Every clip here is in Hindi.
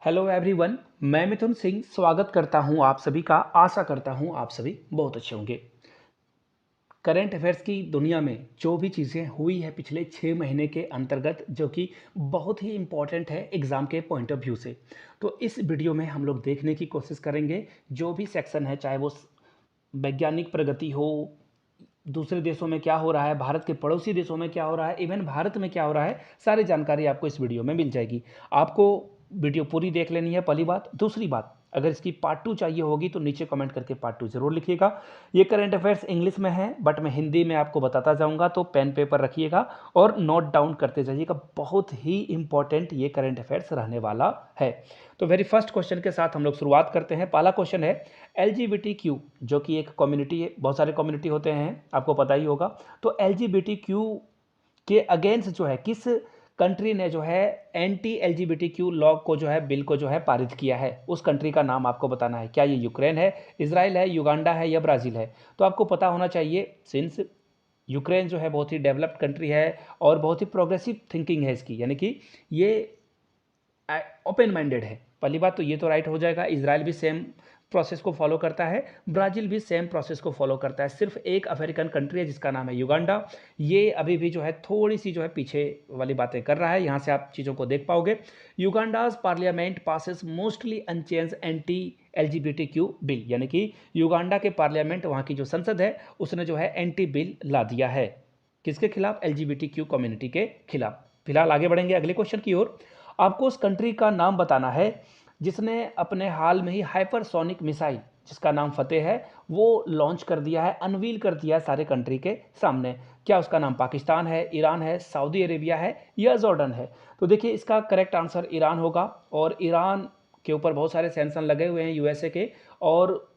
हेलो एवरीवन, मैं मिथुन सिंह स्वागत करता हूं आप सभी का। आशा करता हूं आप सभी बहुत अच्छे होंगे। करंट अफेयर्स की दुनिया में जो भी चीज़ें हुई है पिछले 6 महीने के अंतर्गत, जो कि बहुत ही इम्पॉर्टेंट है एग्ज़ाम के पॉइंट ऑफ व्यू से, तो इस वीडियो में हम लोग देखने की कोशिश करेंगे। जो भी सेक्शन है, चाहे वो वैज्ञानिक प्रगति हो, दूसरे देशों में क्या हो रहा है, भारत के पड़ोसी देशों में क्या हो रहा है, इवन भारत में क्या हो रहा है, सारी जानकारी आपको इस वीडियो में मिल जाएगी। आपको वीडियो पूरी देख लेनी है, पहली बात। दूसरी बात, अगर इसकी पार्ट 2 चाहिए होगी तो नीचे कमेंट करके पार्ट 2 जरूर लिखिएगा। ये करंट अफेयर्स इंग्लिश में है, बट मैं हिंदी में आपको बताता जाऊंगा, तो पेन पेपर रखिएगा और नोट डाउन करते जाइएगा। बहुत ही इंपॉर्टेंट ये करंट अफेयर्स रहने वाला है। तो वेरी फर्स्ट क्वेश्चन के साथ हम लोग शुरुआत करते हैं। पहला क्वेश्चन है, LGBTQ जो कि एक कम्युनिटी है, बहुत सारे कम्युनिटी होते हैं, आपको पता ही होगा। तो LGBTQ के अगेंस्ट जो है, किस कंट्री ने जो है एंटी LGBTQ लॉ को जो है, बिल को जो है पारित किया है, उस कंट्री का नाम आपको बताना है। क्या ये यूक्रेन है, इजराइल है, युगांडा है या ब्राज़ील है? तो आपको पता होना चाहिए, सिंस यूक्रेन जो है बहुत ही डेवलप्ड कंट्री है और बहुत ही प्रोग्रेसिव थिंकिंग है इसकी, यानी कि ये ओपन माइंडेड है। पहली बात तो ये तो राइट हो जाएगा। इजराइल भी सेम प्रोसेस को फॉलो करता है, ब्राज़ील भी सेम प्रोसेस को फॉलो करता है। सिर्फ एक अफ्रीकन कंट्री है जिसका नाम है युगांडा, ये अभी भी जो है थोड़ी सी जो है पीछे वाली बातें कर रहा है। यहाँ से आप चीज़ों को देख पाओगे। Uganda's parliament passes mostly unchanged anti LGBTQ bill, यानी कि युगांडा के पार्लियामेंट, वहाँ की जो संसद है, उसने जो है एंटी बिल ला दिया है। किसके खिलाफ? LGBTQ कम्युनिटी के खिलाफ। फिलहाल आगे बढ़ेंगे अगले क्वेश्चन की ओर। आपको उस कंट्री का नाम बताना है जिसने अपने हाल में ही हाइपरसोनिक मिसाइल, जिसका नाम फतेह है, वो लॉन्च कर दिया है, अनवील कर दिया है सारे कंट्री के सामने। क्या उसका नाम पाकिस्तान है, ईरान है, सऊदी अरेबिया है या जॉर्डन है? तो देखिए, इसका करेक्ट आंसर ईरान होगा। और ईरान के ऊपर बहुत सारे सैंक्शन लगे हुए हैं USA के, और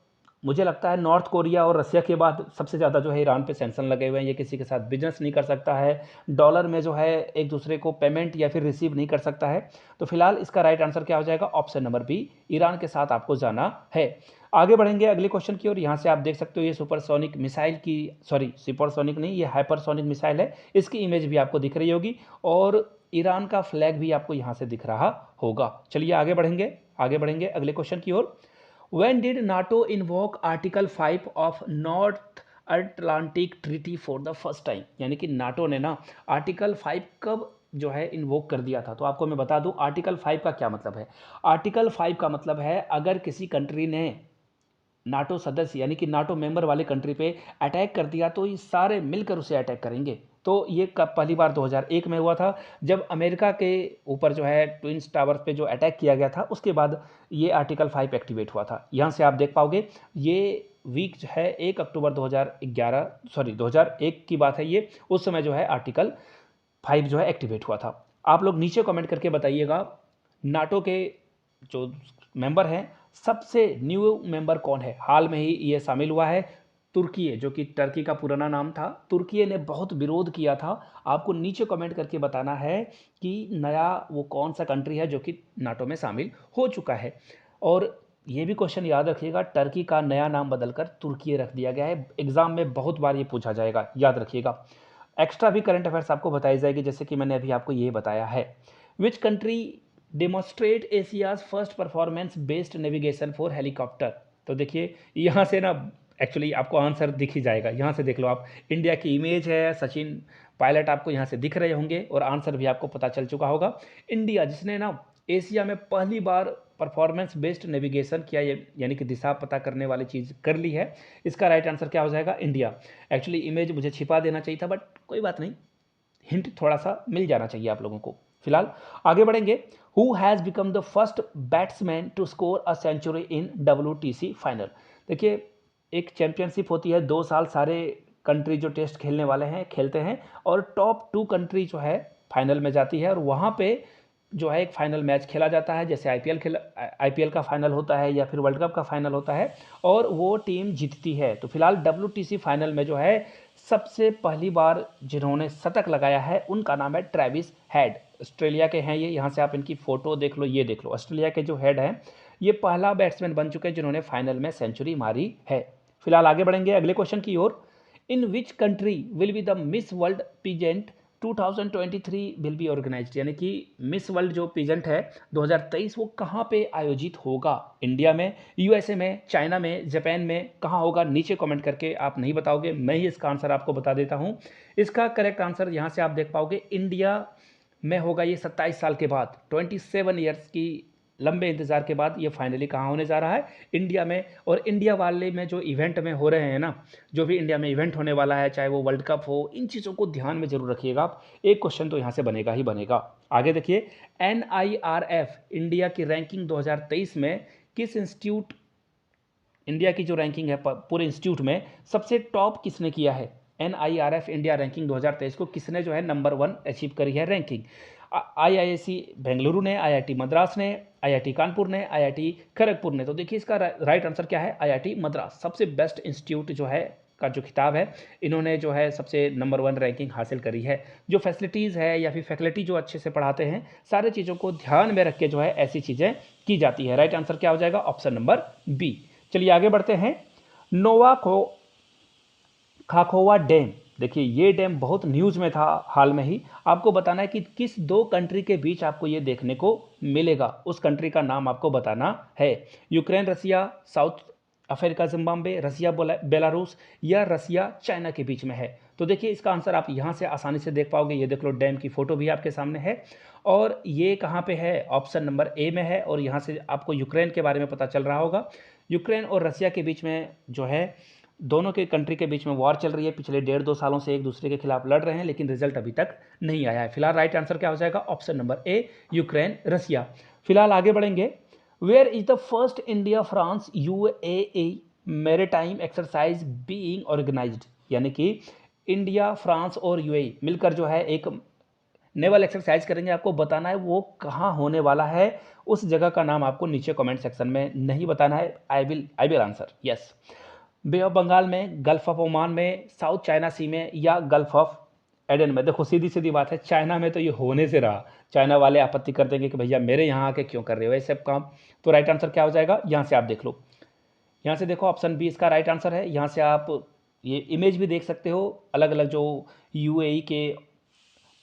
मुझे लगता है नॉर्थ कोरिया और रसिया के बाद सबसे ज़्यादा जो है ईरान पे सैंक्शन लगे हुए हैं। ये किसी के साथ बिजनेस नहीं कर सकता है, डॉलर में जो है एक दूसरे को पेमेंट या फिर रिसीव नहीं कर सकता है। तो फिलहाल इसका राइट आंसर क्या हो जाएगा? ऑप्शन नंबर बी, ईरान के साथ आपको जाना है। आगे बढ़ेंगे अगले क्वेश्चन की ओर। यहाँ से आप देख सकते हो, ये सुपरसोनिक मिसाइल की, सॉरी सुपरसोनिक नहीं, ये हाइपरसोनिक मिसाइल है। इसकी इमेज भी आपको दिख रही होगी और ईरान का फ्लैग भी आपको यहाँ से दिख रहा होगा। चलिए आगे बढ़ेंगे, अगले क्वेश्चन की ओर। When did NATO invoke Article 5 of North Atlantic Treaty for the first time? यानी कि नाटो ने ना आर्टिकल 5 कब जो है इन्वोक कर दिया था? तो आपको मैं बता दूं आर्टिकल 5 का क्या मतलब है। आर्टिकल 5 का मतलब है, अगर किसी कंट्री ने नाटो सदस्य यानी कि नाटो मेंबर वाले कंट्री पे अटैक कर दिया, तो ये सारे मिलकर उसे अटैक करेंगे। तो ये कब? पहली बार 2001 में हुआ था, जब अमेरिका के ऊपर जो है ट्विन्स टावर पे जो अटैक किया गया था, उसके बाद ये आर्टिकल 5 एक्टिवेट हुआ था। यहाँ से आप देख पाओगे, ये वीक जो है 1 अक्टूबर 2011, सॉरी 2001 की बात है ये, उस समय जो है आर्टिकल 5 जो है एक्टिवेट हुआ था। आप लोग नीचे कमेंट करके बताइएगा, नाटो के जो मेंबर हैं, सबसे न्यू मेंबर कौन है? हाल में ही ये शामिल हुआ है तुर्की है, जो कि टर्की का पुराना नाम था। तुर्की ने बहुत विरोध किया था। आपको नीचे कमेंट करके बताना है कि नया वो कौन सा कंट्री है जो कि नाटो में शामिल हो चुका है। और ये भी क्वेश्चन याद रखिएगा, टर्की का नया नाम बदलकर तुर्की रख दिया गया है। एग्जाम में बहुत बार ये पूछा जाएगा, याद रखिएगा। एक्स्ट्रा भी करंट अफेयर्स आपको बताई जाएगी, जैसे कि मैंने अभी आपको ये बताया है। Which country demonstrate Asia's first performance based navigation for helicopter? तो देखिए, यहाँ से ना एक्चुअली आपको आंसर दिख ही जाएगा। यहाँ से देख लो आप, इंडिया की इमेज है, सचिन पायलट आपको यहाँ से दिख रहे होंगे और आंसर भी आपको पता चल चुका होगा। इंडिया जिसने ना एशिया में पहली बार परफॉर्मेंस बेस्ड नेविगेशन किया, यानी कि दिशा पता करने वाली चीज़ कर ली है, इसका राइट आंसर क्या हो जाएगा? इंडिया। एक्चुअली इमेज मुझे छिपा देना चाहिए था, बट कोई बात नहीं, हिंट थोड़ा सा मिल जाना चाहिए आप लोगों को। फिलहाल आगे बढ़ेंगे। Who has become the first batsman to score a century in WTC final? देखिए, एक चैंपियनशिप होती है, 2 साल सारे कंट्री जो टेस्ट खेलने वाले हैं खेलते हैं, और टॉप 2 कंट्री जो है फाइनल में जाती है, और वहाँ पे जो है एक फाइनल मैच खेला जाता है, जैसे IPL का फाइनल होता है या फिर वर्ल्ड कप का फाइनल होता है, और वो टीम जीतती है। तो फिलहाल WTC फाइनल में जो है सबसे पहली बार जिन्होंने शतक लगाया है, उनका नाम है ट्रेविस हेड। ऑस्ट्रेलिया के हैं ये, यहाँ से आप इनकी फ़ोटो देख लो, ये देख लो, ऑस्ट्रेलिया के जो हेड हैं, ये पहला बैट्समैन बन चुके हैं जिन्होंने फाइनल में सेंचुरी मारी है। फिलहाल आगे बढ़ेंगे अगले क्वेश्चन की ओर। In which country will be the miss world pageant 2023 will be organised, यानी कि मिस वर्ल्ड जो पेजेंट है 2023 वो कहाँ पे आयोजित होगा? इंडिया में, यूएसए में, चाइना में, जापान में, कहाँ होगा? नीचे कमेंट करके आप नहीं बताओगे, मैं ही इसका आंसर आपको बता देता हूँ। इसका करेक्ट आंसर यहाँ से आप देख पाओगे, इंडिया में होगा ये 27 साल के बाद, 27 ईयर्स की लंबे इंतजार के बाद ये फाइनली कहाँ होने जा रहा है? इंडिया में। और इंडिया वाले में जो इवेंट में हो रहे हैं ना, जो भी इंडिया में इवेंट होने वाला है, चाहे वो वर्ल्ड कप हो, इन चीज़ों को ध्यान में जरूर रखिएगा आप। एक क्वेश्चन तो यहाँ से बनेगा ही बनेगा। आगे देखिए, NIRF इंडिया की रैंकिंग 2023 में किस इंस्टीट्यूट, इंडिया की जो रैंकिंग है पूरे इंस्टीट्यूट में सबसे टॉप किसने किया है? NIRF इंडिया रैंकिंग 2023 को किसने जो है नंबर 1 अचीव करी है रैंकिंग? IISc बेंगलुरु ने, IIT मद्रास ने, IIT कानपुर ने, IIT खड़गपुर ने। तो देखिए इसका राइट आंसर क्या है? IIT मद्रास। सबसे बेस्ट इंस्टीट्यूट जो है का जो खिताब है, इन्होंने जो है सबसे नंबर 1 रैंकिंग हासिल करी है। जो फैसिलिटीज़ है या फिर फैकल्टी जो अच्छे से पढ़ाते हैं, सारी चीज़ों को ध्यान में रख के जो है ऐसी चीज़ें की जाती है। राइट आंसर क्या हो जाएगा? Option number B. चलिए आगे बढ़ते हैं। नोवा को खाखोवा डैम, देखिए ये डैम बहुत न्यूज़ में था हाल में ही। आपको बताना है कि किस 2 कंट्री के बीच आपको ये देखने को मिलेगा, उस कंट्री का नाम आपको बताना है। यूक्रेन रसिया, साउथ अफ्रीका जिम्बाब्वे, रसिया बेलारूस, या रसिया चाइना के बीच में है। तो देखिए इसका आंसर आप यहाँ से आसानी से देख पाओगे। ये देख लो, डैम की फोटो भी आपके सामने है, और ये कहाँ पे है? ऑप्शन नंबर ए में है। और यहाँ से आपको यूक्रेन के बारे में पता चल रहा होगा। यूक्रेन और रसिया के बीच में जो है, दोनों के कंट्री के बीच में वॉर चल रही है, पिछले 1.5-2 सालों से एक दूसरे के खिलाफ लड़ रहे हैं, लेकिन रिजल्ट अभी तक नहीं आया है। फिलहाल राइट आंसर क्या हो जाएगा? Option number A, Ukraine Russia. फिलहाल आगे बढ़ेंगे। Where is the first India France UAE maritime exercise being organised, यानी कि इंडिया, फ्रांस और UAE मिलकर जो है एक नेवल एक्सरसाइज करेंगे। आपको बताना है वो कहाँ होने वाला है, उस जगह का नाम आपको नीचे कमेंट सेक्शन में नहीं बताना है। I will answer yes. Bay of Bengal में, गल्फ ऑफ ओमान में, साउथ चाइना सी में, या गल्फ ऑफ एडन में? देखो सीधी सीधी बात है, चाइना में तो ये होने से रहा। चाइना वाले आपत्ति कर देंगे कि भैया मेरे यहाँ आके क्यों कर रहे हो ये सब काम। तो राइट आंसर क्या हो जाएगा? यहाँ से आप देख लो, यहाँ से देखो, ऑप्शन बी इसका राइट आंसर है। यहाँ से आप ये इमेज भी देख सकते हो, अलग अलग जो UAE के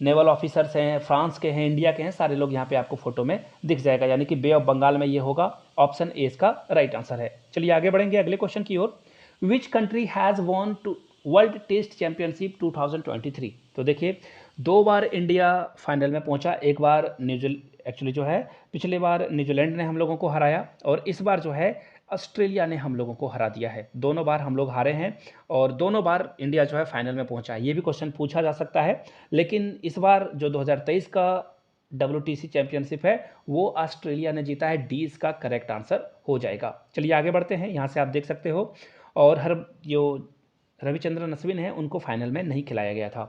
नेवल ऑफिसर्स हैं, फ्रांस के हैं, इंडिया के हैं, सारे लोग यहाँ पे आपको फोटो में दिख जाएगा, यानी कि बे ऑफ बंगाल में ये होगा। ऑप्शन ए इसका राइट आंसर है। चलिए आगे बढ़ेंगे अगले क्वेश्चन की ओर। Which country has won two world test championship 2023? तो देखिए 2 बार इंडिया फाइनल में पहुंचा। एक बार एक्चुअली जो है पिछले बार न्यूजीलैंड ने हम लोगों को हराया, और इस बार जो है ऑस्ट्रेलिया ने हम लोगों को हरा दिया है। दोनों बार हम लोग हारे हैं, और दोनों बार इंडिया जो है फाइनल में पहुंचा है। ये भी क्वेश्चन पूछा जा सकता है, लेकिन इस बार जो 2023 का WTC चैंपियनशिप है वो ऑस्ट्रेलिया ने जीता है। डी इसका करेक्ट आंसर हो जाएगा। चलिए आगे बढ़ते हैं। यहाँ से आप देख सकते हो, और जो रविचंद्रन अश्विन है उनको फाइनल में नहीं खिलाया गया था।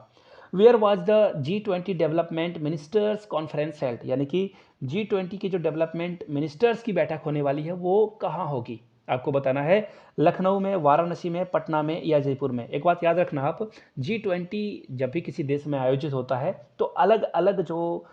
Where was the G20 development ministers conference held, यानी कि G20 की जो डेवलपमेंट मिनिस्टर्स की बैठक होने वाली है वो कहाँ होगी? आपको बताना है, लखनऊ में, वाराणसी में, पटना में, या जयपुर में। एक बात याद रखना आप, G20 जब भी किसी देश में आयोजित होता है तो अलग अलग जो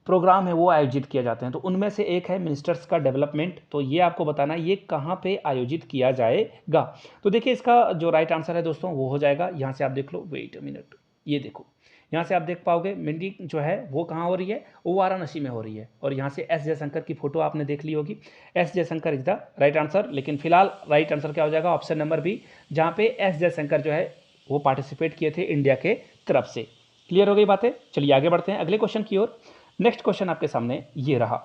प्रोग्राम है वो आयोजित किए जाते हैं। तो उनमें से एक है मिनिस्टर्स का डेवलपमेंट। तो ये आपको बताना है ये कहाँ पे आयोजित किया जाएगा। तो देखिए इसका जो राइट आंसर है दोस्तों वो हो जाएगा, यहाँ से आप देख लो, वेट अ मिनट, ये देखो यहाँ से आप देख पाओगे मीटिंग जो है वो कहाँ हो रही है? वो वाराणसी में हो रही है। और यहाँ से एस जयशंकर की फोटो आपने देख ली होगी। S Jaishankar is the right answer. लेकिन फिलहाल राइट आंसर क्या हो जाएगा? ऑप्शन नंबर बी, जहाँ पे एस जयशंकर जो है वो पार्टिसिपेट किए थे इंडिया के तरफ से। क्लियर हो गई बातें? चलिए आगे बढ़ते हैं अगले क्वेश्चन की ओर। नेक्स्ट क्वेश्चन आपके सामने ये रहा।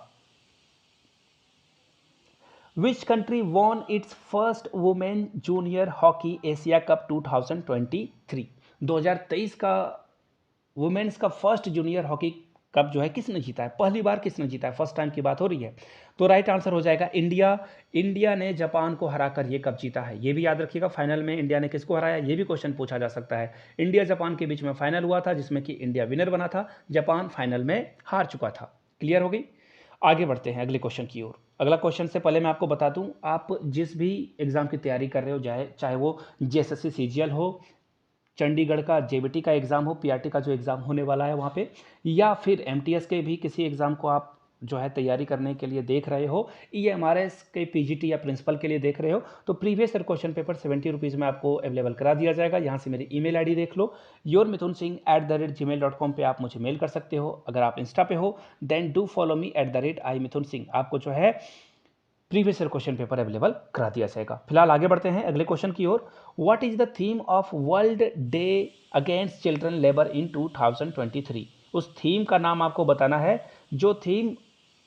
Which country won it's first women junior hockey Asia cup 2023? 2023 का वुमेन्स का फर्स्ट जूनियर हॉकी कप जो है किसने जीता है? पहली बार किसने जीता है? फर्स्ट टाइम की बात हो रही है। तो राइट आंसर हो जाएगा इंडिया। इंडिया ने जापान को हराकर ये कप जीता है। ये भी याद रखिएगा, फाइनल में इंडिया ने किसको हराया, ये भी क्वेश्चन पूछा जा सकता है। इंडिया जापान के बीच में फाइनल हुआ था, जिसमें कि इंडिया विनर बना था, जापान फाइनल में हार चुका था। क्लियर हो गई? आगे बढ़ते हैं अगले क्वेश्चन की ओर। अगला क्वेश्चन से पहले मैं आपको बता दूं, आप जिस भी एग्जाम की तैयारी कर रहे हो, चाहे वो JSSC CGL हो, चंडीगढ़ का JBT का एग्ज़ाम हो, PRT का जो एग्ज़ाम होने वाला है वहाँ पे, या फिर MTS के भी किसी एग्ज़ाम को आप जो है तैयारी करने के लिए देख रहे हो, EMRS के PGT या प्रिंसिपल के लिए देख रहे हो, तो previous year question paper 70 rupees में आपको अवेलेबल करा दिया जाएगा। यहाँ से मेरी ईमेल आईडी देख लो, yourmithunsingh@gmail.com पे आप मुझे मेल कर सकते हो। अगर आप इंस्टा पे हो then do follow me @imithunsingh, आपको जो है previous year question paper available करा दिया जाएगा। फिलहाल आगे बढ़ते हैं अगले क्वेश्चन की ओर। What is the theme of world day against children labour in 2023? उस थीम का नाम आपको बताना है। जो थीम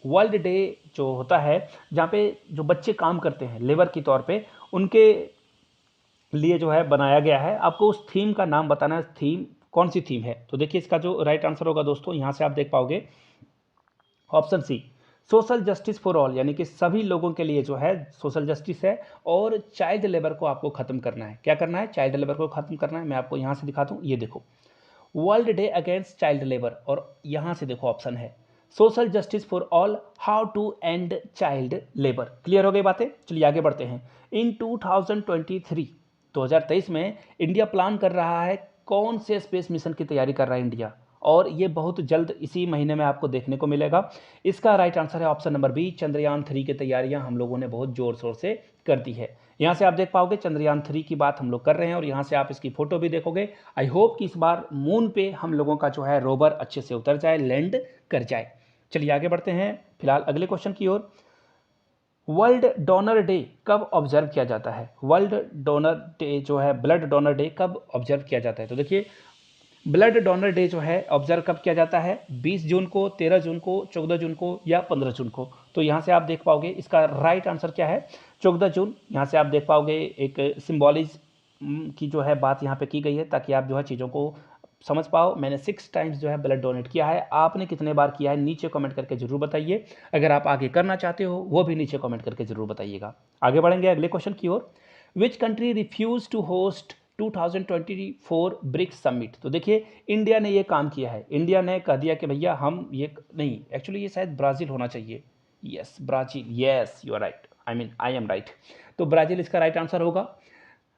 वर्ल्ड डे जो होता है, जहाँ पे जो बच्चे काम करते हैं लेबर के तौर पे, उनके लिए जो है बनाया गया है, आपको उस थीम का नाम बताना है। थीम कौन सी थीम है? तो देखिए इसका जो राइट आंसर होगा दोस्तों, यहाँ से आप देख पाओगे option C, social justice for all, यानी कि सभी लोगों के लिए जो है सोशल जस्टिस है। और चाइल्ड लेबर को आपको खत्म करना है। क्या करना है? चाइल्ड लेबर को खत्म करना है। मैं आपको यहाँ से दिखाता हूँ, ये देखो World day Against Child Labour, और यहाँ से देखो ऑप्शन है social justice for all, how to end child labour. Clear हो गई बातें? चलिए आगे बढ़ते हैं। इन 2023 में इंडिया प्लान कर रहा है, कौन से स्पेस मिशन की तैयारी कर रहा है इंडिया, और ये बहुत जल्द इसी महीने में आपको देखने को मिलेगा। इसका राइट आंसर है ऑप्शन नंबर बी, चंद्रयान 3 की तैयारियां हम लोगों ने बहुत जोर शोर से कर दी है। यहाँ से आप देख पाओगे चंद्रयान 3 की बात हम लोग कर रहे हैं, और यहाँ से आप इसकी फोटो भी देखोगे। आई होप कि इस बार मून पे हम लोगों का जो है रोवर अच्छे से उतर जाए, लैंड कर जाए। चलिए आगे बढ़ते हैं फिलहाल अगले क्वेश्चन की ओर। वर्ल्ड डोनर डे कब ऑब्जर्व किया जाता है? वर्ल्ड डोनर डे जो है, ब्लड डोनर डे कब ऑब्जर्व किया जाता है? तो देखिए ब्लड डोनर डे जो है ऑब्जर्व कब किया जाता है? 20 जून को, 13 जून को, 14 जून को या 15 जून को? तो यहाँ से आप देख पाओगे इसका राइट आंसर क्या है, 14 जून। यहाँ से आप देख पाओगे एक सिम्बॉलिज्म की जो है बात यहाँ पे की गई है, ताकि आप जो है चीज़ों को समझ पाओ। मैंने 6 टाइम्स जो है ब्लड डोनेट किया है, आपने कितने बार किया है नीचे कमेंट करके जरूर बताइए। अगर आप आगे करना चाहते हो वो भी नीचे कमेंट करके जरूर बताइएगा। आगे बढ़ेंगे अगले क्वेश्चन की ओर। Which country refuse to host 2024 BRICS summit? तो देखिए इंडिया ने ये काम किया है। इंडिया ने कह दिया कि भैया हम ये नहीं, एक्चुअली ये शायद ब्राज़ील होना चाहिए। Yes Brazil, yes you are right, I am right. तो ब्राज़ील इसका राइट आंसर होगा।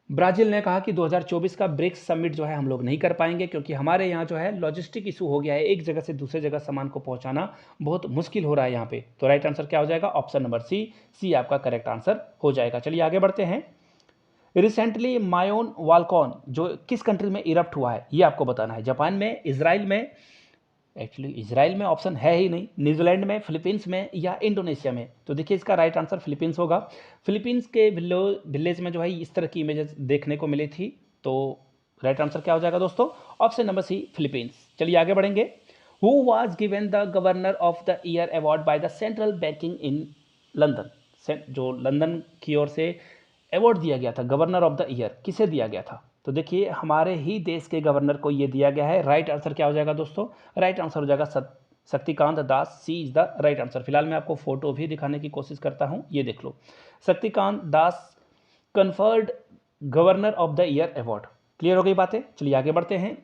ब्राज़ील ने कहा कि 2024 का ब्रिक्स समिट जो है हम लोग नहीं कर पाएंगे, क्योंकि हमारे यहाँ जो है लॉजिस्टिक इशू हो गया है, एक जगह से दूसरे जगह सामान को पहुँचाना बहुत मुश्किल हो रहा है यहाँ पे। तो राइट आंसर क्या हो जाएगा? ऑप्शन नंबर सी आपका करेक्ट आंसर हो जाएगा। चलिए आगे बढ़ते हैं। रिसेंटली मायोन वालकॉन जो किस कंट्री में इरप्ट हुआ है, ये आपको बताना है। जापान में, इजराइल में, एक्चुअली इजराइल में ऑप्शन है ही नहीं, न्यूजीलैंड में, फिलीपींस में या इंडोनेशिया में? तो देखिए इसका राइट आंसर फिलीपींस होगा। फिलीपींस के विलेज में जो है इस तरह की इमेजेस देखने को मिली थी। तो राइट आंसर क्या हो जाएगा दोस्तों? Option number C, Philippines. चलिए आगे बढ़ेंगे। Who was given the governor of the year award by the central banking in London? जो लंदन की ओर से अवार्ड दिया गया था गवर्नर ऑफ द ईयर, किसे दिया गया था? तो देखिए हमारे ही देश के गवर्नर को ये दिया गया है। राइट आंसर क्या हो जाएगा दोस्तों? राइट आंसर हो जाएगा शक्तिकांत दास। सी इज द राइट आंसर। फिलहाल मैं आपको फोटो भी दिखाने की कोशिश करता हूँ, ये देख लो, Shaktikanta Das conferred governor of the year award. Clear हो गई बातें? चलिए आगे बढ़ते हैं।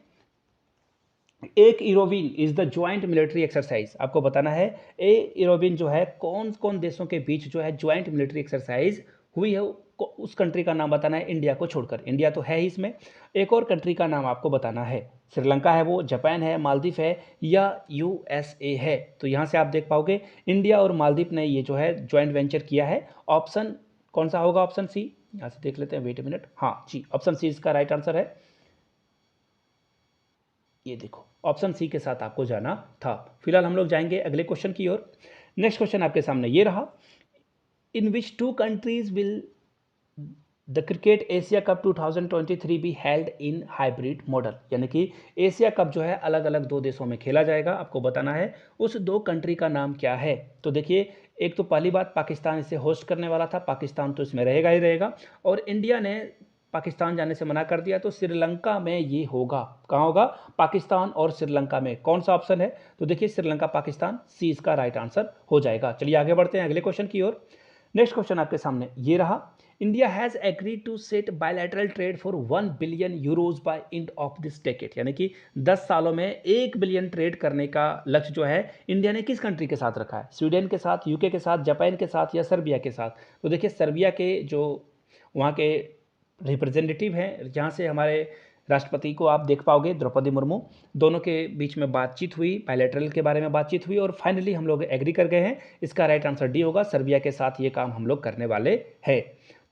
एक इरोविन is the joint military exercise, आपको बताना है इरोविन जो है कौन कौन देशों के बीच जो है ज्वाइंट मिलिट्री एक्सरसाइज हुई है, उस कंट्री का नाम बताना है, इंडिया को छोड़कर। इंडिया तो है ही इसमें, एक और कंट्री का नाम आपको बताना है। श्रीलंका है वो, जापान है, मालदीव है या USA है? तो यहाँ से आप देख पाओगे इंडिया और मालदीव ने ये जो है ज्वाइंट वेंचर किया है। ऑप्शन कौन सा होगा? Option C. यहाँ से देख लेते हैं, वेट ए मिनट, हाँ जी ऑप्शन सी इसका राइट आंसर है। ये देखो ऑप्शन सी के साथ आपको जाना था। फिलहाल हम लोग जाएंगे अगले क्वेश्चन की ओर। नेक्स्ट क्वेश्चन आपके सामने ये रहा। In which 2 countries will the cricket Asia cup 2023 be held in hybrid model? यानी कि एशिया कप जो है अलग अलग 2 देशों में खेला जाएगा। आपको बताना है उस 2 कंट्री का नाम क्या है। तो देखिए एक तो पहली बात, पाकिस्तान इसे होस्ट करने वाला था, पाकिस्तान तो इसमें रहेगा ही रहेगा, और इंडिया ने पाकिस्तान जाने से मना कर दिया, तो श्रीलंका में ये होगा। कहाँ होगा? पाकिस्तान और श्रीलंका में। कौन सा ऑप्शन है? तो देखिए श्रीलंका, पाकिस्तान, सी इसका राइट आंसर हो जाएगा। चलिए आगे बढ़ते हैं अगले क्वेश्चन की ओर। नेक्स्ट क्वेश्चन आपके सामने ये रहा। India has agreed to set bilateral trade for 1 billion euros by end of this decade, यानी कि 10 सालों में 1 बिलियन ट्रेड करने का लक्ष्य जो है इंडिया ने किस कंट्री के साथ रखा है? स्वीडन के साथ, यूके के साथ, जापान के साथ या सर्बिया के साथ? तो देखिए सर्बिया के जो वहाँ के रिप्रेजेंटेटिव हैं, जहाँ से हमारे राष्ट्रपति को आप देख पाओगे, द्रौपदी मुर्मू, दोनों के बीच में बातचीत हुई, बायलैटरल के बारे में बातचीत हुई और फाइनली हम लोग एग्री कर गए हैं। इसका राइट आंसर डी होगा, सर्बिया के साथ ये काम हम लोग करने वाले हैं।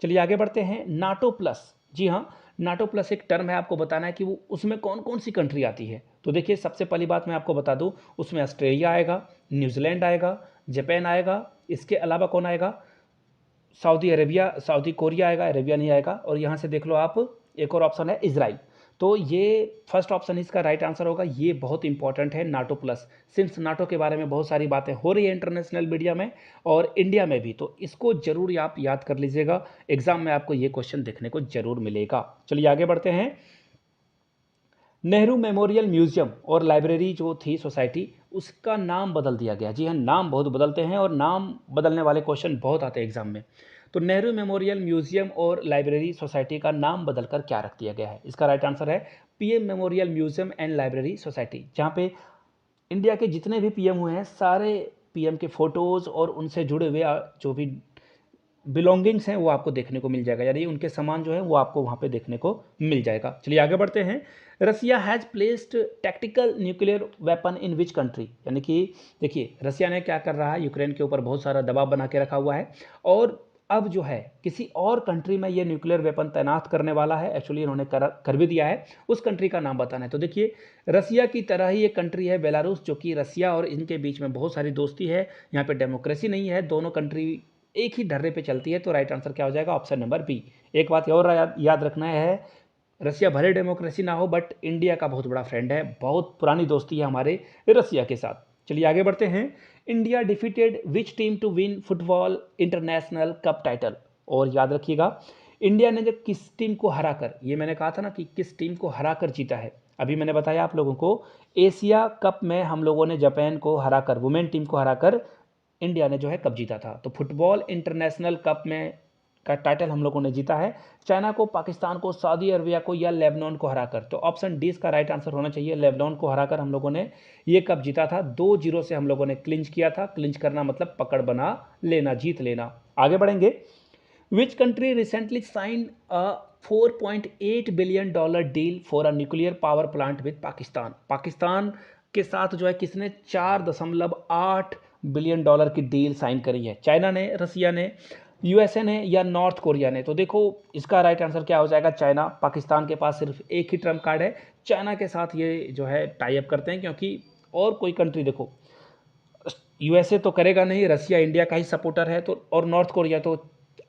चलिए आगे बढ़ते हैं। नाटो प्लस, जी हाँ, नाटो प्लस एक टर्म है, आपको बताना है कि वो उसमें कौन कौन सी कंट्री आती है। तो देखिए, सबसे पहली बात मैं आपको बता दूं, उसमें ऑस्ट्रेलिया आएगा, न्यूजीलैंड आएगा, जापान आएगा, इसके अलावा कौन आएगा, सऊदी अरेबिया, सऊदी कोरिया आएगा, अरेबिया नहीं आएगा, और यहाँ से देख लो आप, एक और ऑप्शन है इजराइल। तो ये फर्स्ट ऑप्शन इसका राइट आंसर होगा। ये बहुत इंपॉर्टेंट है नाटो प्लस, सिंस नाटो के बारे में बहुत सारी बातें हो रही है इंटरनेशनल मीडिया में और इंडिया में भी, तो इसको जरूर आप याद कर लीजिएगा, एग्जाम में आपको ये क्वेश्चन देखने को जरूर मिलेगा। चलिए आगे बढ़ते हैं। नेहरू मेमोरियल म्यूजियम और लाइब्रेरी जो थी सोसाइटी, उसका नाम बदल दिया गया। जी हाँ, नाम बहुत बदलते हैं और नाम बदलने वाले क्वेश्चन बहुत आते हैं एग्जाम में। तो नेहरू मेमोरियल म्यूजियम और लाइब्रेरी सोसाइटी का नाम बदलकर क्या रख दिया गया है? इसका राइट आंसर है PM memorial museum and library society, जहाँ पे इंडिया के जितने भी पीएम हुए हैं, सारे पीएम के फोटोज़ और उनसे जुड़े हुए जो भी बिलोंगिंग्स हैं वो आपको देखने को मिल जाएगा, यानी उनके सामान जो है वो आपको वहाँ पे देखने को मिल जाएगा। चलिए आगे बढ़ते हैं। Russia has placed tactical nuclear weapon in which country, यानी कि देखिए रसिया ने क्या कर रहा है, यूक्रेन के ऊपर बहुत सारा दबाव बना के रखा हुआ है और अब जो है किसी और कंट्री में ये न्यूक्लियर वेपन तैनात करने वाला है। एक्चुअली इन्होंने कर भी दिया है। उस कंट्री का नाम बताना है। तो देखिए, रसिया की तरह ही एक कंट्री है बेलारूस, जो कि रसिया और इनके बीच में बहुत सारी दोस्ती है, यहाँ पे डेमोक्रेसी नहीं है, दोनों कंट्री एक ही ढर्रे पे चलती है। तो राइट आंसर क्या हो जाएगा? Option number B. एक बात और याद रखना है, रसिया भले डेमोक्रेसी ना हो बट इंडिया का बहुत बड़ा फ्रेंड है, बहुत पुरानी दोस्ती है हमारे रसिया के साथ। चलिए आगे बढ़ते हैं। India defeated which team to win football international cup title, और याद रखिएगा इंडिया ने जब किस टीम को हराकर, ये मैंने कहा था ना कि किस टीम को हराकर जीता है, अभी मैंने बताया आप लोगों को, एशिया कप में हम लोगों ने जापान को हराकर, वुमेन टीम को हराकर इंडिया ने जो है कप जीता था। तो फुटबॉल इंटरनेशनल कप में का टाइटल हम लोगों ने जीता है, चाइना को, पाकिस्तान को, सऊदी अरबिया को या लेबनान को हराकर। तो ऑप्शन डी इसका राइट आंसर होना चाहिए, लेबनान को हराकर हम लोगों ने ये कप जीता था। 2-0 से हम लोगों ने क्लिंच किया था। क्लिंच करना मतलब पकड़ बना लेना, जीत लेना। आगे बढ़ेंगे। Which country recently sign a $4.8 billion deal for a nuclear power plant with Pakistan. Pakistan के साथ जो है किसने $4.8 बिलियन की डील साइन करी है? चाइना ने, रसिया ने, यूएसए ने या नॉर्थ कोरिया ने? तो देखो इसका राइट आंसर क्या हो जाएगा? चाइना। पाकिस्तान के पास सिर्फ एक ही ट्रम्प कार्ड है, चाइना के साथ ये जो है टाई अप करते हैं, क्योंकि और कोई कंट्री देखो, यूएसए तो करेगा नहीं, रसिया इंडिया का ही सपोर्टर है, तो और नॉर्थ कोरिया तो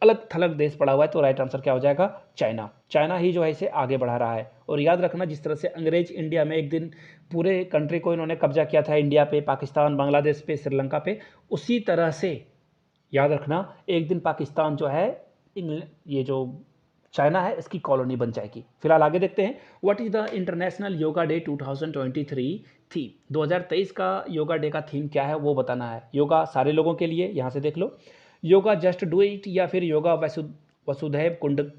अलग थलग देश पड़ा हुआ है। तो राइट आंसर क्या हो जाएगा? चाइना। चाइना ही जो है इसे आगे बढ़ा रहा है। और याद रखना, जिस तरह से अंग्रेज इंडिया में एक दिन पूरे कंट्री को इन्होंने कब्जा किया था, इंडिया पे, पाकिस्तान, बांग्लादेश पे, श्रीलंका पे, उसी तरह से याद रखना एक दिन पाकिस्तान जो है इंग्लैंड, ये जो चाइना है, इसकी कॉलोनी बन जाएगी। फिलहाल आगे देखते हैं। What is the international yoga day 2023 theme? 2023 का योगा डे का थीम क्या है वो बताना है। योगा सारे लोगों के लिए, यहाँ से देख लो, योगा जस्ट डू इट या फिर योगा वसुधैव कुंड,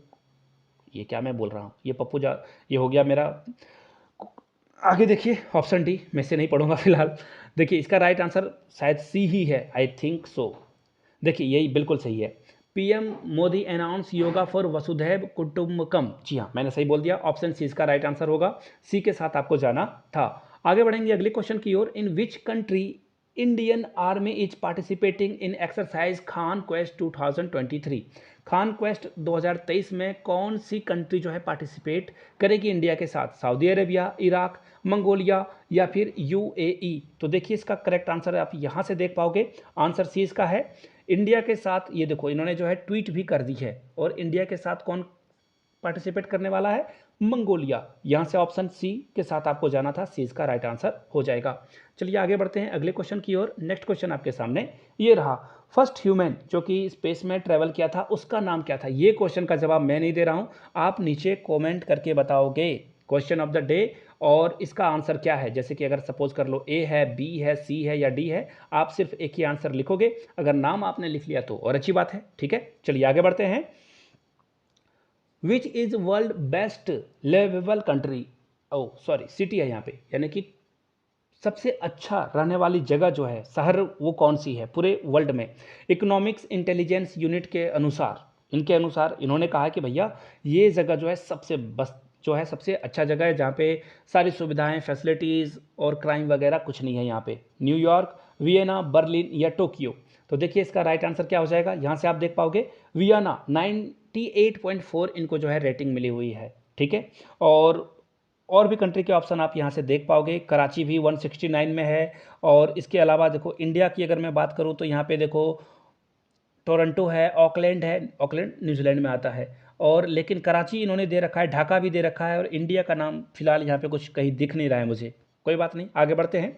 ये क्या मैं बोल रहा हूँ, ये पप्पू जा, ये हो गया मेरा। आगे देखिए ऑप्शन डी, मैं से नहीं पढ़ूंगा फिलहाल। देखिए इसका राइट आंसर शायद सी ही है, आई थिंक सो। देखिए यही बिल्कुल सही है। PM Modi announce yoga for वसुधैव कुटुंबकम। जी हाँ, मैंने सही बोल दिया, ऑप्शन सी इसका राइट आंसर होगा। सी के साथ आपको जाना था। आगे बढ़ेंगे अगले क्वेश्चन की ओर। In which country Indian army is participating in exercise Khan Quest 2023? Khan Quest 2023 में कौन सी कंट्री जो है पार्टिसिपेट करेगी इंडिया के साथ? सऊदी अरेबिया, इराक, मंगोलिया या फिर यूएई? तो देखिए इसका करेक्ट आंसर आप यहाँ से देख पाओगे, आंसर सी इसका है। इंडिया के साथ, ये देखो इन्होंने जो है ट्वीट भी कर दी है, और इंडिया के साथ कौन पार्टिसिपेट करने वाला है? मंगोलिया। यहां से ऑप्शन सी के साथ आपको जाना था, सी इसका राइट आंसर हो जाएगा। चलिए आगे बढ़ते हैं अगले क्वेश्चन की ओर। नेक्स्ट क्वेश्चन आपके सामने ये रहा। फर्स्ट ह्यूमन जो कि स्पेस में ट्रेवल किया था, उसका नाम क्या था? ये क्वेश्चन का जवाब मैं नहीं दे रहा हूं, आप नीचे कॉमेंट करके बताओगे क्वेश्चन ऑफ द डे और इसका आंसर क्या है। जैसे कि अगर सपोज कर लो ए है, बी है, सी है या डी है, आप सिर्फ एक ही आंसर लिखोगे। अगर नाम आपने लिख लिया तो और अच्छी बात है, ठीक है। चलिए आगे बढ़ते हैं। Which is world best liveable country, oh sorry city है यहाँ पे, यानी कि सबसे अच्छा रहने वाली जगह जो है, शहर, वो कौन सी है पूरे वर्ल्ड में? इकोनॉमिक्स इंटेलिजेंस यूनिट के अनुसार, इनके अनुसार इन्होंने कहा कि भैया ये जगह जो है सबसे जो है सबसे अच्छा जगह है जहाँ पे सारी सुविधाएं, फैसिलिटीज़ और क्राइम वगैरह कुछ नहीं है यहाँ पे। न्यूयॉर्क, वियना, बर्लिन या टोक्यो। तो देखिए इसका राइट आंसर क्या हो जाएगा, यहाँ से आप देख पाओगे वियना 98.4 इनको जो है रेटिंग मिली हुई है। ठीक है, और भी कंट्री के ऑप्शन आप यहाँ से देख पाओगे। कराची भी 169 में है। और इसके अलावा देखो इंडिया की अगर मैं बात करूँ तो यहाँ पे देखो टोरंटो है, ऑकलैंड है, ऑकलैंड न्यूजीलैंड में आता है। और लेकिन कराची इन्होंने दे रखा है, ढाका भी दे रखा है, और इंडिया का नाम फिलहाल यहाँ पे कुछ कहीं दिख नहीं रहा है मुझे। कोई बात नहीं, आगे बढ़ते हैं।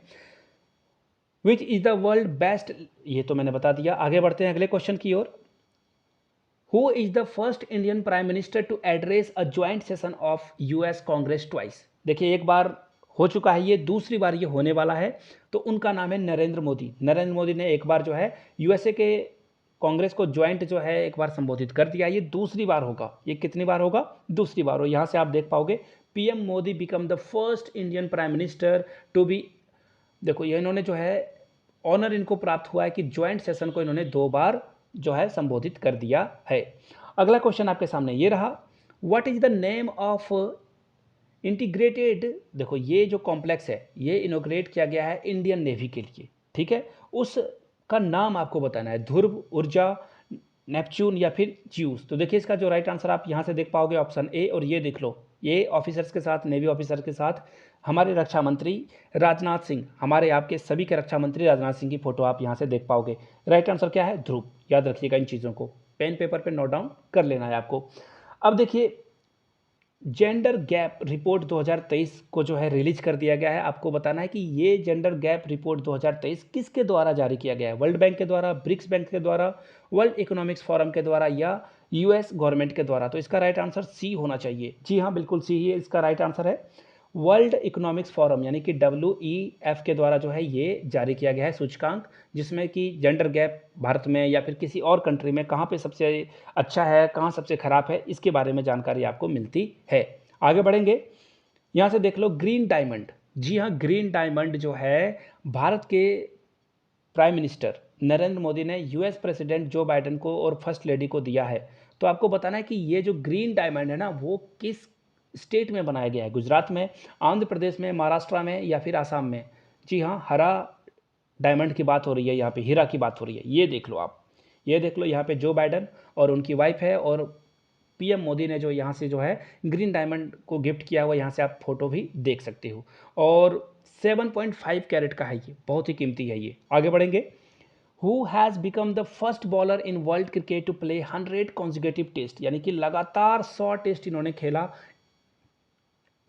Which is the world best, ये तो मैंने बता दिया। आगे बढ़ते हैं अगले क्वेश्चन की ओर। Who is the first Indian prime minister to address a joint session of US Congress twice. देखिए एक बार हो चुका है, ये दूसरी बार ये होने वाला है। तो उनका नाम है नरेंद्र मोदी। नरेंद्र मोदी ने एक बार जो है यूएसए के कांग्रेस को ज्वाइंट जो है एक बार संबोधित कर दिया। ये दूसरी बार होगा। ये कितनी बार होगा, दूसरी बार हो। यहाँ से आप देख पाओगे PM Modi become the first Indian prime minister to be, देखो ये इन्होंने जो है ऑनर इनको प्राप्त हुआ है कि ज्वाइंट सेशन को इन्होंने 2 बार जो है संबोधित कर दिया है। अगला क्वेश्चन आपके सामने ये रहा, what is the name of integrated, देखो ये जो कॉम्प्लेक्स है ये इनोग्रेट किया गया है इंडियन नेवी के लिए। ठीक है, उसका नाम आपको बताना है, ध्रुव, ऊर्जा, नेपच्यून या फिर ज्यूस। तो देखिए इसका जो राइट आंसर आप यहाँ से देख पाओगे ऑप्शन ए। और ये देख लो, ये ऑफिसर्स के साथ, नेवी ऑफिसर के साथ हमारे रक्षा मंत्री राजनाथ सिंह, हमारे आपके सभी के रक्षा मंत्री राजनाथ सिंह की फोटो आप यहाँ से देख पाओगे। राइट आंसर क्या है, ध्रुव। याद रखिएगा इन चीज़ों को, पेन पेपर पे नोट डाउन कर लेना है आपको। अब देखिए जेंडर गैप रिपोर्ट 2023 को जो है रिलीज कर दिया गया है। आपको बताना है कि ये जेंडर गैप रिपोर्ट 2023 किसके द्वारा जारी किया गया है, वर्ल्ड बैंक के द्वारा, ब्रिक्स बैंक के द्वारा, वर्ल्ड इकोनॉमिक्स फोरम के द्वारा या यूएस गवर्नमेंट के द्वारा। तो इसका राइट आंसर सी होना चाहिए। जी हाँ, बिल्कुल सी ही इसका राइट आंसर है। वर्ल्ड इकोनॉमिक्स फोरम यानी कि WEF के द्वारा जो है ये जारी किया गया है सूचकांक, जिसमें कि जेंडर गैप भारत में या फिर किसी और कंट्री में कहाँ पे सबसे अच्छा है, कहाँ सबसे खराब है, इसके बारे में जानकारी आपको मिलती है। आगे बढ़ेंगे, यहाँ से देख लो ग्रीन डायमंड। जी हाँ, ग्रीन डायमंड जो है भारत के प्राइम मिनिस्टर नरेंद्र मोदी ने यूएस प्रेसिडेंट जो बाइडेन को और फर्स्ट लेडी को दिया है। तो आपको बताना है कि ये जो ग्रीन डायमंड है ना, वो किस स्टेट में बनाया गया है, गुजरात में, आंध्र प्रदेश में, महाराष्ट्र में या फिर आसाम में। जी हाँ, हरा डायमंड की बात हो रही है, यहाँ पे हीरा की बात हो रही है। ये देख लो आप, ये देख लो, यहाँ पे जो बाइडेन और उनकी वाइफ है, और पीएम मोदी ने जो यहाँ से जो है ग्रीन डायमंड को गिफ्ट किया हुआ, यहाँ से आप फोटो भी देख सकते हो। और 7.5 कैरेट का है ये, बहुत ही कीमती है ये। आगे बढ़ेंगे, who has become the first bowler in world cricket to play 100 consecutive test, यानी कि लगातार 100 टेस्ट इन्होंने खेला।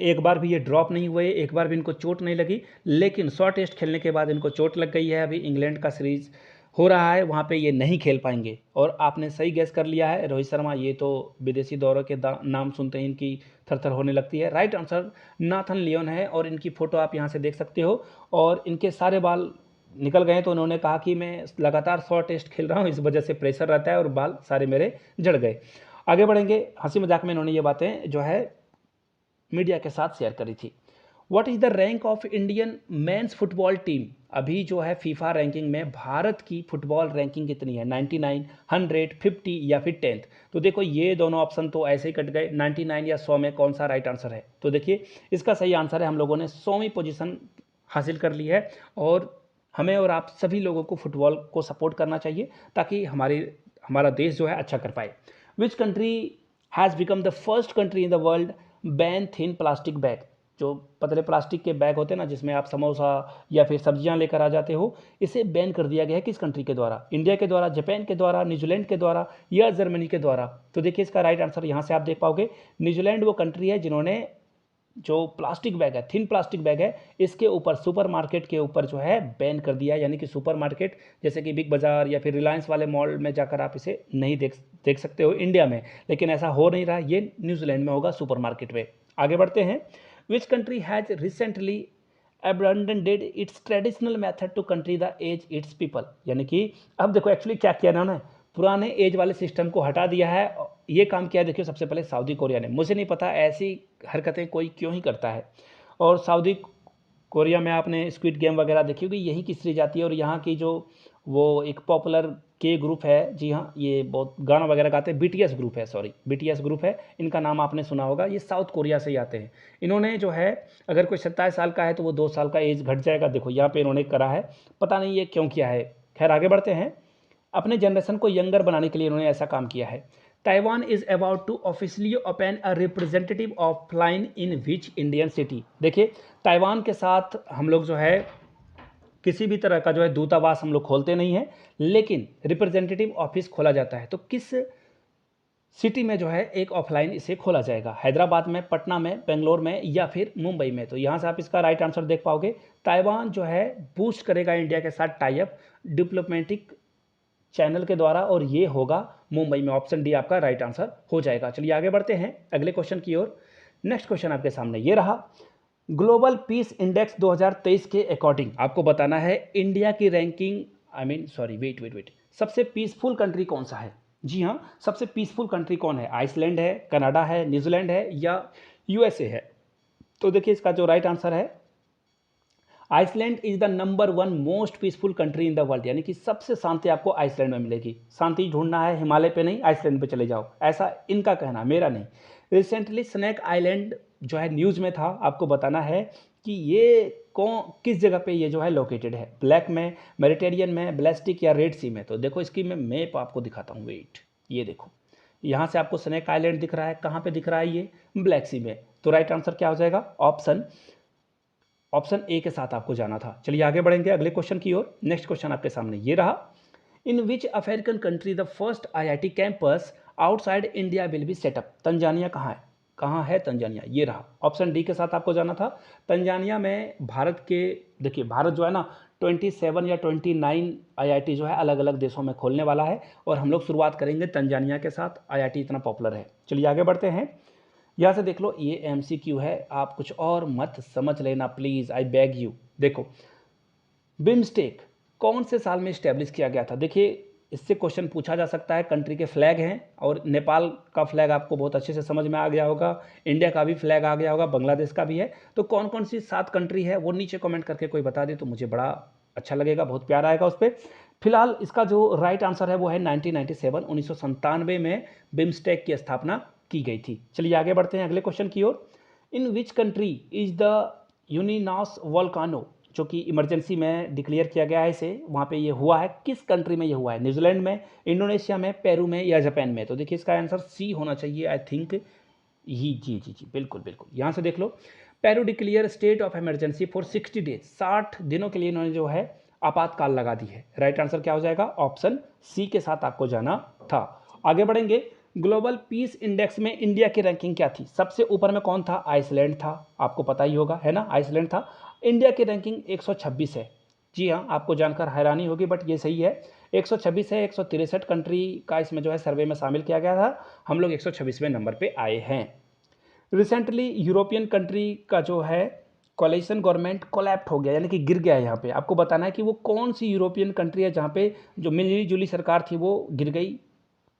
एक बार भी ये ड्रॉप नहीं हुए, एक बार भी इनको चोट नहीं लगी, लेकिन 100 टेस्ट खेलने के बाद इनको चोट लग गई है। अभी इंग्लैंड का सीरीज हो रहा है, वहाँ पे ये नहीं खेल पाएंगे। और आपने सही गैस कर लिया है, रोहित शर्मा। ये तो विदेशी दौरों के नाम सुनते ही इनकी थरथर होने लगती है। राइट आंसर नाथन लियोन है, और इनकी फ़ोटो आप यहाँ से देख सकते हो। और इनके सारे बाल निकल गए, तो उन्होंने कहा कि मैं लगातार 100 टेस्ट खेल रहा हूँ, इस वजह से प्रेशर रहता है और बाल सारे मेरे झड़ गए। आगे बढ़ेंगे, हंसी मजाक में इन्होंने ये बातें जो है मीडिया के साथ शेयर करी थी। What is the rank of Indian mains football team, अभी जो है फीफा रैंकिंग में भारत की फुटबॉल रैंकिंग कितनी है, 99, 100, 50 या फिर 10th। तो देखो ये दोनों ऑप्शन तो ऐसे ही कट गए, 99 या 100 में कौन सा राइट आंसर है। तो देखिए इसका सही आंसर है, हम लोगों ने 100वीं पोजीशन हासिल कर ली है। और हमें और आप सभी लोगों को फुटबॉल को सपोर्ट करना चाहिए, ताकि हमारा देश जो है अच्छा कर पाए। विच country has become the first country in the world ban thin plastic bag, जो पतले प्लास्टिक के बैग होते हैं ना, जिसमें आप समोसा या फिर सब्जियां लेकर आ जाते हो, इसे बैन कर दिया गया है किस कंट्री के द्वारा, इंडिया के द्वारा, जापान के द्वारा, न्यूजीलैंड के द्वारा या जर्मनी के द्वारा। तो देखिए इसका राइट आंसर यहाँ से आप देख पाओगे, न्यूजीलैंड वो कंट्री है जिन्होंने जो प्लास्टिक बैग है, थिन प्लास्टिक बैग है, इसके ऊपर सुपरमार्केट के ऊपर जो है बैन कर दिया है। यानी कि सुपरमार्केट जैसे कि बिग बाजार या फिर रिलायंस वाले मॉल में जाकर आप इसे नहीं देख सकते हो इंडिया में, लेकिन ऐसा हो नहीं रहा, ये न्यूजीलैंड में होगा सुपरमार्केट में। आगे बढ़ते हैं, which country has recently abandoned its traditional method to country the age its people, यानी कि अब देखो एक्चुअली क्या किया ना उन्होंने, पुराने एज वाले सिस्टम को हटा दिया है। ये काम किया देखिए सबसे पहले सऊदी कोरिया ने। मुझे नहीं पता ऐसी हरकतें कोई क्यों ही करता है। और सऊदी कोरिया में आपने स्क्विड गेम वगैरह देखी होगी, यही की सीरीज आती है, और यहाँ की जो वो एक पॉपुलर के ग्रुप है, जी हाँ, ये बहुत गाना वगैरह गाते हैं, बीटीएस ग्रुप है, सॉरी बीटीएस ग्रुप है, इनका नाम आपने सुना होगा। ये साउथ कोरिया से ही आते हैं। इन्होंने जो है, अगर कोई 27 साल का है तो वो 2 साल का एज घट जाएगा। देखो यहाँ पे इन्होंने करा है, पता नहीं ये क्यों किया है। खैर आगे बढ़ते हैं। अपने जनरेशन को यंगर बनाने के लिए इन्होंने ऐसा काम किया है। Taiwan is about to officially open a representative offline in which Indian city. देखिए ताइवान के साथ हम लोग जो है किसी भी तरह का जो है दूतावास हम लोग खोलते नहीं हैं, लेकिन रिप्रेजेंटेटिव ऑफिस खोला जाता है। तो किस सिटी में जो है एक ऑफलाइन इसे खोला जाएगा? हैदराबाद में, पटना में, बेंगलोर में या फिर मुंबई में? तो यहाँ से आप इसका राइट आंसर देख पाओगे। ताइवान जो है बूस्ट करेगा इंडिया के साथ टाई अप डिप्लोमेटिक चैनल के द्वारा, और ये होगा मुंबई में। ऑप्शन डी आपका राइट आंसर हो जाएगा। चलिए आगे बढ़ते हैं अगले क्वेश्चन की ओर। नेक्स्ट क्वेश्चन आपके सामने ये रहा। ग्लोबल पीस इंडेक्स 2023 के अकॉर्डिंग आपको बताना है इंडिया की रैंकिंग, वेट, सबसे पीसफुल कंट्री कौन सा है? जी हाँ, सबसे पीसफुल कंट्री कौन है? आइसलैंड है, कनाडा है, न्यूजीलैंड है या यूएसए है? तो देखिए इसका जो राइट आंसर है, Iceland is the number 1 most peaceful country in the world. यानी कि सबसे शांति आपको आइसलैंड में मिलेगी। शांति ढूंढना है हिमालय पे नहीं, आइसलैंड पे चले जाओ, ऐसा इनका कहना, मेरा नहीं। रिसेंटली स्नैक आइलैंड जो है न्यूज़ में था, आपको बताना है कि ये किस जगह पे ये जो है लोकेटेड है, ब्लैक में, मेडिटेरियन में, ब्लास्टिक या रेड सी में? तो देखो इसकी मैं मैप आपको दिखाता हूँ, वेट, ये देखो यहाँ से आपको स्नैक आइलैंड दिख रहा है, कहाँ पे दिख रहा है? ये ब्लैक सी में। तो राइट आंसर क्या हो जाएगा? ऑप्शन ए के साथ आपको जाना था। चलिए आगे बढ़ेंगे अगले क्वेश्चन की ओर। नेक्स्ट क्वेश्चन आपके सामने ये रहा। In which African country the first IIT campus outside India will be set up? Tanzania कहाँ है? कहाँ है तंजानिया? ये रहा। ऑप्शन डी के साथ आपको जाना था। तंजानिया में भारत के, देखिए भारत जो है ना 27 या 29 आईआईटी जो है अलग अलग देशों में खोलने वाला है, और हम लोग शुरुआत करेंगे तंजानिया के साथ। आईआईटी इतना पॉपुलर है। चलिए आगे बढ़ते हैं। यहाँ से देख लो, ये एमसीक्यू है, आप कुछ और मत समझ लेना प्लीज़, आई बैग यू। देखो बिम्स्टेक कौन से साल में इस्टेब्लिश किया गया था? देखिए इससे क्वेश्चन पूछा जा सकता है। कंट्री के फ्लैग हैं, और नेपाल का फ्लैग आपको बहुत अच्छे से समझ में आ गया होगा, इंडिया का भी फ्लैग आ गया होगा, बांग्लादेश का भी है। तो कौन कौन सी 7 कंट्री है वो नीचे कमेंट करके कोई बता दे तो मुझे बड़ा अच्छा लगेगा, बहुत प्यार आएगा उस पर। फिलहाल इसका जो राइट आंसर है वो है 1997, 1997 में बिम्स्टेक की स्थापना की गई थी। चलिए आगे बढ़ते हैं अगले क्वेश्चन की ओर। In which country is the यूनिनास वोल्कानो, जो कि इमरजेंसी में डिक्लेयर किया गया है इसे, वहाँ पे ये हुआ है, किस कंट्री में ये हुआ है? न्यूजीलैंड में, इंडोनेशिया में, पेरू में या जापान में? तो देखिए इसका आंसर सी होना चाहिए, आई थिंक। ही जी बिल्कुल बिल्कुल, यहाँ से देख लो। Peru declare state of emergency for 60 days, 60 दिनों के लिए इन्होंने जो है आपातकाल लगा दी है। राइट आंसर क्या हो जाएगा? ऑप्शन सी के साथ आपको जाना था। आगे बढ़ेंगे। ग्लोबल पीस इंडेक्स में इंडिया की रैंकिंग क्या थी? सबसे ऊपर में कौन था? आइसलैंड था, आपको पता ही होगा, है ना, आइसलैंड था। इंडिया की रैंकिंग 126 है। जी हाँ, आपको जानकर हैरानी होगी बट ये सही है, 126 है। 163 कंट्री का इसमें जो है सर्वे में शामिल किया गया था, हम लोग 126वें नंबर पे आए हैं। रिसेंटली यूरोपियन कंट्री का जो है कोलिशन गवर्नमेंट कोलैप्ट हो गया, यानी कि गिर गया है। यहाँ पे आपको बताना है कि वो कौन सी यूरोपियन कंट्री है जहाँ पे जो मिली जुली सरकार थी वो गिर गई।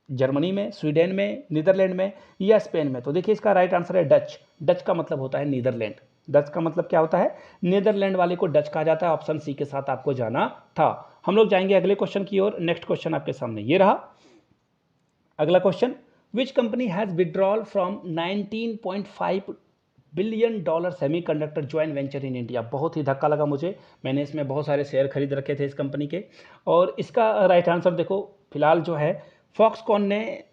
जर्मनी में, स्वीडन में, नीदरलैंड में या स्पेन में? तो देखिए इसका राइट आंसर है डच। डच का मतलब होता है नीदरलैंड। डच का मतलब क्या होता है? नीदरलैंड वाले को डच कहा जाता है। ऑप्शन सी के साथ आपको जाना था। हम लोग जाएंगे अगले क्वेश्चन की ओर। नेक्स्ट क्वेश्चन आपके सामने ये रहा। अगला question, which company has withdrawal from 19.5 billion dollar semiconductor joint venture in India? बहुत ही धक्का लगा मुझे, मैंने इसमें बहुत सारे शेयर खरीद रखे थे इस कंपनी के, और इसका राइट आंसर देखो, फिलहाल जो है फॉक्सकॉन ने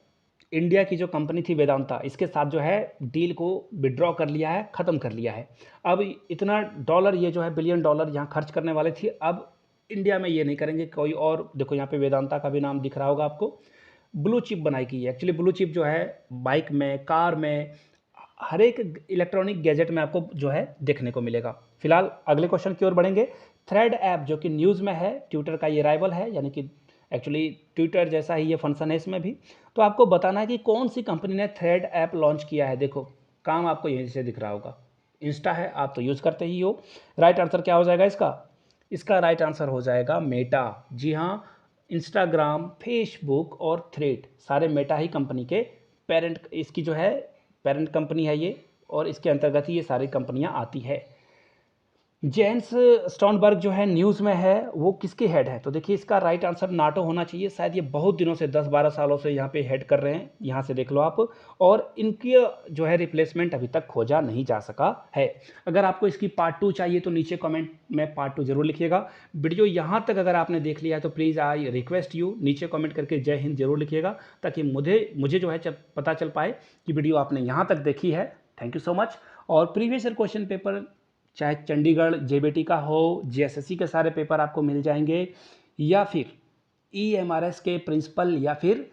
इंडिया की जो कंपनी थी वेदांता, इसके साथ जो है डील को विड्रॉ कर लिया है, ख़त्म कर लिया है। अब इतना डॉलर ये जो है बिलियन डॉलर यहाँ खर्च करने वाले थे, अब इंडिया में ये नहीं करेंगे, कोई और। देखो यहाँ पे वेदांता का भी नाम दिख रहा होगा आपको। ब्लू चिप बनाई गई है। एक्चुअली ब्लू चिप जो है बाइक में, कार में, हर एक इलेक्ट्रॉनिक गैजेट में आपको जो है देखने को मिलेगा। फिलहाल अगले क्वेश्चन की ओर बढ़ेंगे। थ्रेड ऐप जो कि न्यूज़ में है, ट्विटर का ये राइवल है, यानी कि एक्चुअली ट्विटर जैसा ही ये फंक्शन है इसमें भी। तो आपको बताना है कि कौन सी कंपनी ने थ्रेड ऐप लॉन्च किया है। देखो काम आपको यहीं से दिख रहा होगा, इंस्टा है, आप तो यूज़ करते ही हो। राइट आंसर क्या हो जाएगा इसका? इसका राइट आंसर हो जाएगा मेटा। जी हाँ, इंस्टाग्राम, फेसबुक और थ्रेड सारे मेटा ही कंपनी के पेरेंट, इसकी जो है पेरेंट कंपनी है ये, और इसके अंतर्गत ही ये सारी कंपनियां आती है। जेंस स्टोनबर्ग जो है न्यूज़ में है, वो किसके हेड है? तो देखिए इसका राइट आंसर नाटो होना चाहिए। शायद ये बहुत दिनों से 10-12 सालों से यहाँ पे हेड कर रहे हैं, यहाँ से देख लो आप। और इनकी जो है रिप्लेसमेंट अभी तक खोजा नहीं जा सका है। अगर आपको इसकी पार्ट 2 चाहिए तो नीचे कमेंट में पार्ट 2 जरूर लिखिएगा। वीडियो यहाँ तक अगर आपने देख लिया है तो प्लीज़ आई रिक्वेस्ट यू नीचे कमेंट करके जय हिंद जरूर लिखिएगा, ताकि मुझे जो है पता चल पाए कि वीडियो आपने यहाँ तक देखी है। Thank you so much. और प्रीवियस ईयर क्वेश्चन पेपर चाहे चंडीगढ़ जेबीटी का हो, जीएसएससी के सारे पेपर आपको मिल जाएंगे, या फिर ईएमआरएस के प्रिंसिपल या फिर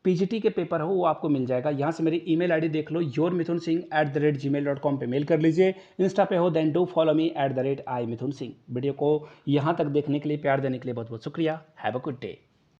पीजीटी के पेपर हो, वो आपको मिल जाएगा। यहाँ से मेरी ईमेल आईडी देख लो, yourmithunsingh@gmail.com पे मेल कर लीजिए। इंस्टा पे हो then do follow me @i Mithun Singh. Video को यहाँ तक देखने के लिए, प्यार देने के लिए बहुत बहुत शुक्रिया। Have a good day.